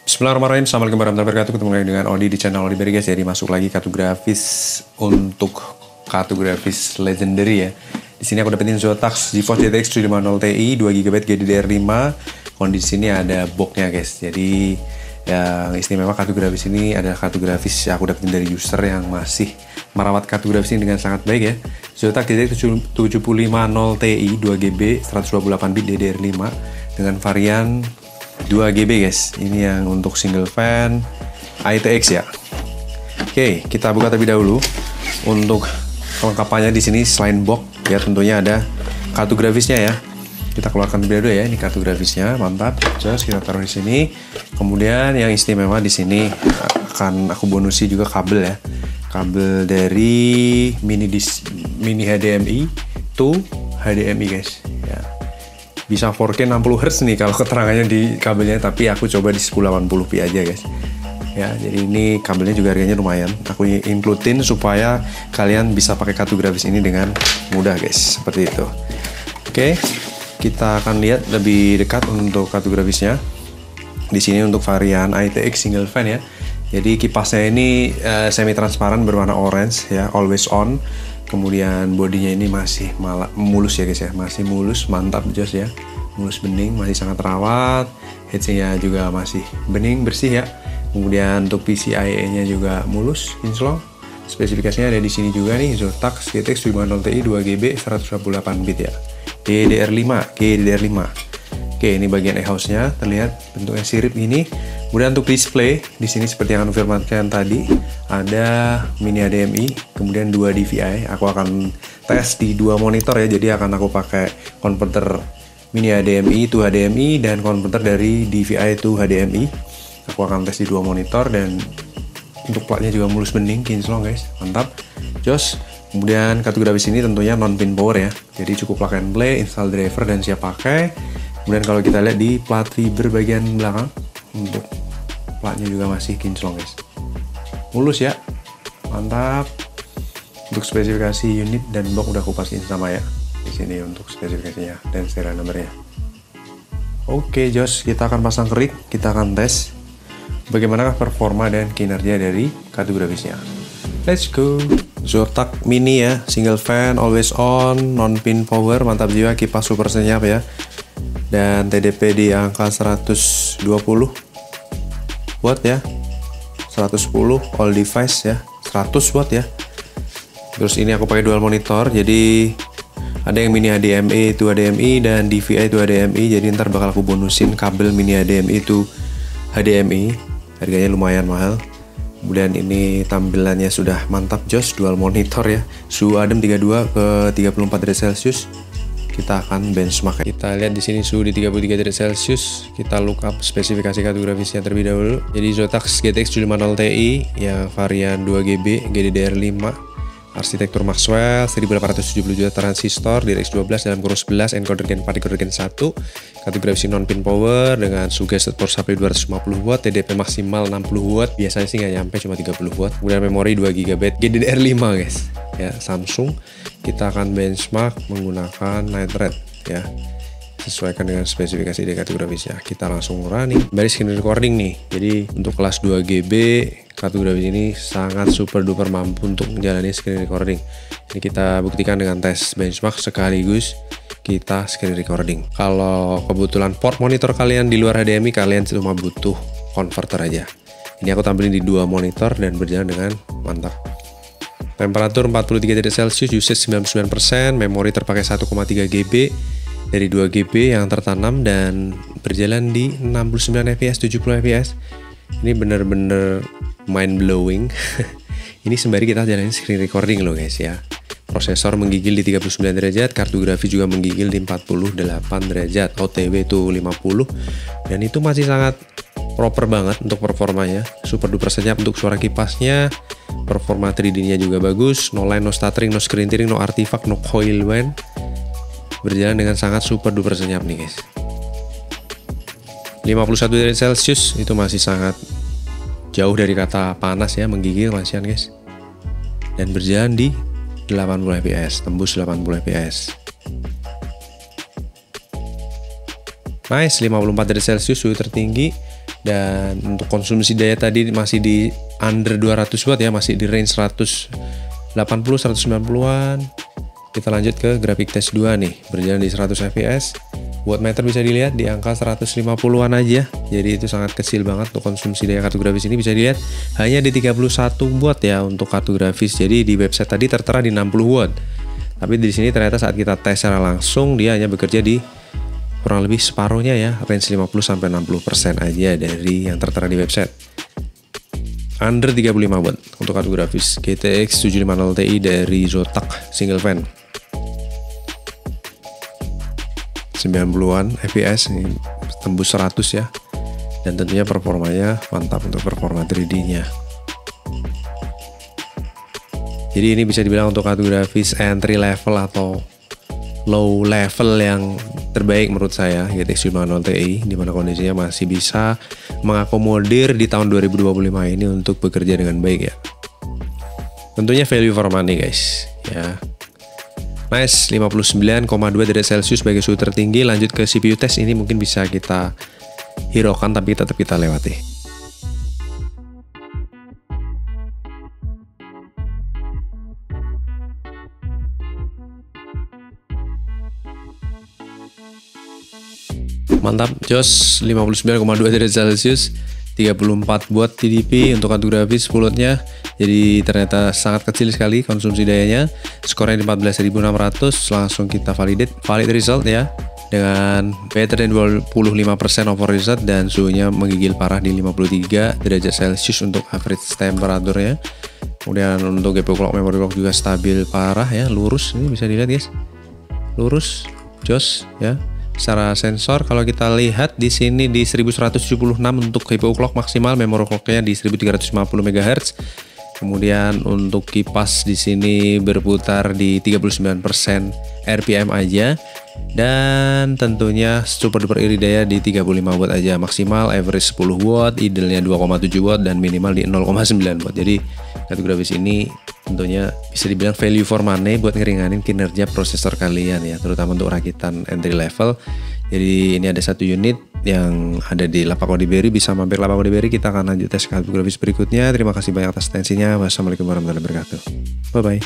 Bismillahirrahmanirrahim. Assalamualaikum warahmatullahi wabarakatuh. Ketemu lagi dengan Odi di channel Odi Berry guys. Jadi masuk lagi kartu grafis untuk kartu grafis legendary ya. Di sini aku dapetin Zotac GeForce GTX 750 Ti 2GB GDDR5. Kondisi ini ada boxnya guys. Jadi yang istimewa kartu grafis ini adalah kartu grafis yang aku dapetin dari user yang masih merawat kartu grafis ini dengan sangat baik ya. Zotac GTX 750 Ti 2GB 128 bit DDR5 dengan varian 2GB guys. Ini yang untuk single fan ITX ya. Oke, kita buka terlebih dahulu. Untuk kelengkapannya di sini selain box ya tentunya ada kartu grafisnya ya. Kita keluarkan terlebih dahulu ya. Ini kartu grafisnya, mantap. Terus kita taruh di sini. Kemudian yang istimewa di sini akan aku bonusi juga kabel ya. Kabel dari mini HDMI to HDMI guys. Ya. Bisa 4K 60Hz nih kalau keterangannya di kabelnya, tapi aku coba di 1080p aja guys ya. Jadi ini kabelnya juga harganya lumayan, aku includein supaya kalian bisa pakai kartu grafis ini dengan mudah guys, seperti itu. Oke, kita akan lihat lebih dekat untuk kartu grafisnya. Di sini untuk varian ITX single fan ya. Jadi kipasnya ini semi transparan berwarna orange ya, always on. Kemudian bodinya ini masih mulus ya guys ya, masih mulus, mantap jos ya, mulus bening, masih sangat rawat. Heatsnya juga masih bening, bersih ya. Kemudian untuk PCIe nya juga mulus, kinclong. Spesifikasinya ada di sini juga nih, Zotac GTX 750 Ti 2GB 128 bit ya, GDDR5. Oke, ini bagian e-house nya terlihat bentuknya sirip ini. Kemudian untuk display di sini seperti yang aku firmankan tadi, ada mini HDMI, kemudian 2 DVI. Aku akan tes di 2 monitor ya. Jadi akan aku pakai konverter mini HDMI to HDMI dan konverter dari DVI to HDMI. Aku akan tes di 2 monitor dan untuk platnya juga mulus bening, kinclong guys, mantap, jos. Kemudian kartu grafis ini tentunya non pin power ya. Jadi cukup plug and play, install driver dan siap pakai. Kemudian kalau kita lihat di plat fiber bagian belakang, untuk platnya juga masih kinclong guys, mulus ya, mantap. Untuk spesifikasi unit dan box udah aku pastiin sama ya di sini untuk spesifikasinya dan serial numbernya. Oke jos, kita akan pasang kerik, kita akan tes bagaimanakah performa dan kinerja dari kartu grafisnya. Let's go. Zotac mini ya, single fan, always on, non pin power, mantap jiwa, kipas super senyap ya. Dan TDP di angka 120 watt ya, 110 all device ya, 100 watt ya. Terus ini aku pakai dual monitor, jadi ada yang mini HDMI to HDMI dan DVI to HDMI. Jadi ntar bakal aku bonusin kabel mini HDMI to HDMI, harganya lumayan mahal. Kemudian ini tampilannya sudah mantap jos, dual monitor ya, suhu adem 32 ke 34 derajat Celcius. Kita akan benchmark. Kita lihat di sini suhu di 33 derajat Celcius. Kita look up spesifikasi kartu grafisnya terlebih dahulu. Jadi Zotac GTX 750 Ti yang varian 2GB GDDR5, arsitektur Maxwell, 1870 juta transistor, DirectX 12 dalam kurun 11, encoder Gen 4, decoder Gen 1, kartu grafis non pin power dengan suggested power supply 250 watt, TDP maksimal 60 watt, biasanya sih nggak nyampe, cuma 30 watt. Kemudian memori 2GB GDDR5 guys ya, Samsung. Kita akan benchmark menggunakan night red ya, sesuaikan dengan spesifikasi dari kartu grafisnya. Kita langsung running dari screen recording nih. Jadi untuk kelas 2GB kartu grafis ini sangat super duper mampu untuk menjalani screen recording. Ini kita buktikan dengan tes benchmark sekaligus kita screen recording. Kalau kebetulan port monitor kalian di luar HDMI, kalian cuma butuh converter aja. Ini aku tampilin di 2 monitor dan berjalan dengan mantap. Temperatur 43 derajat Celcius, usage 99%, memori terpakai 1,3 GB dari 2 GB yang tertanam dan berjalan di 69 fps, 70 fps. Ini bener-bener mind blowing. Ini sembari kita jalanin screen recording loh guys ya. Prosesor menggigil di 39 derajat, kartu grafis juga menggigil di 48 derajat, OTW itu 50, dan itu masih sangat proper banget untuk performanya. Super duper senyap untuk suara kipasnya. Performa 3D nya juga bagus, no line, no stuttering, no screen tearing, no artifact, no coil wind. Berjalan dengan sangat super duper senyap nih guys. 51 derajat Celcius itu masih sangat jauh dari kata panas ya, menggigil masihan guys. Dan berjalan di 80 fps, tembus 80 fps. Nice, 54 derajat Celcius suhu tertinggi. Dan untuk konsumsi daya tadi masih di under 200 watt ya, masih di range 180-190an. Kita lanjut ke grafik test 2 nih, berjalan di 100 fps. Wattmeter bisa dilihat di angka 150-an aja. Jadi itu sangat kecil banget untuk konsumsi daya kartu grafis ini, bisa dilihat hanya di 31 watt ya untuk kartu grafis. Jadi di website tadi tertera di 60 watt. Tapi di sini ternyata saat kita tes secara langsung dia hanya bekerja di kurang lebih separuhnya ya, range 50-60% aja dari yang tertera di website. Under 35 watt untuk kartu grafis GTX 750 Ti dari Zotac single fan. 90-an fps, ini tembus 100 ya. Dan tentunya performanya mantap untuk performa 3D-nya. Jadi ini bisa dibilang untuk kartu grafis entry level atau low level yang terbaik menurut saya, GTX 750 Ti, dimana kondisinya masih bisa mengakomodir di tahun 2025 ini untuk bekerja dengan baik ya. Tentunya value for money guys ya. Nice, 59,2 derajat Celcius sebagai suhu tertinggi. Lanjut ke CPU test, ini mungkin bisa kita hiraukan tapi tetap kita lewati. Mantap, jos 59,2 derajat Celcius, 34 watt TDP untuk kartu grafis full-nya. Jadi ternyata sangat kecil sekali konsumsi dayanya. Skornya di 14.600. Langsung kita valid result ya, dengan better than 25% over result dan suhunya menggigil parah di 53 derajat Celcius untuk average temperaturnya. Kemudian untuk GPU clock, memory clock juga stabil parah ya, lurus. Ini bisa dilihat guys, lurus, jos ya. Secara sensor kalau kita lihat di sini di 1176 untuk GPU clock maksimal, memory clocknya di 1350 MHz. Kemudian untuk kipas di sini berputar di 39% RPM aja, dan tentunya super duper irit daya di 35 watt aja. Maksimal average 10 watt, idealnya 2,7 watt dan minimal di 0,9 watt. Jadi kartu grafis ini tentunya bisa dibilang value for money buat ngeringanin kinerja prosesor kalian ya, terutama untuk rakitan entry level. Jadi ini ada satu unit yang ada di Lapak Odiberi, bisa mampir Lapak Odiberi. Kita akan lanjut tes kartu grafis berikutnya. Terima kasih banyak atas atensinya. Wassalamualaikum warahmatullahi wabarakatuh. Bye bye.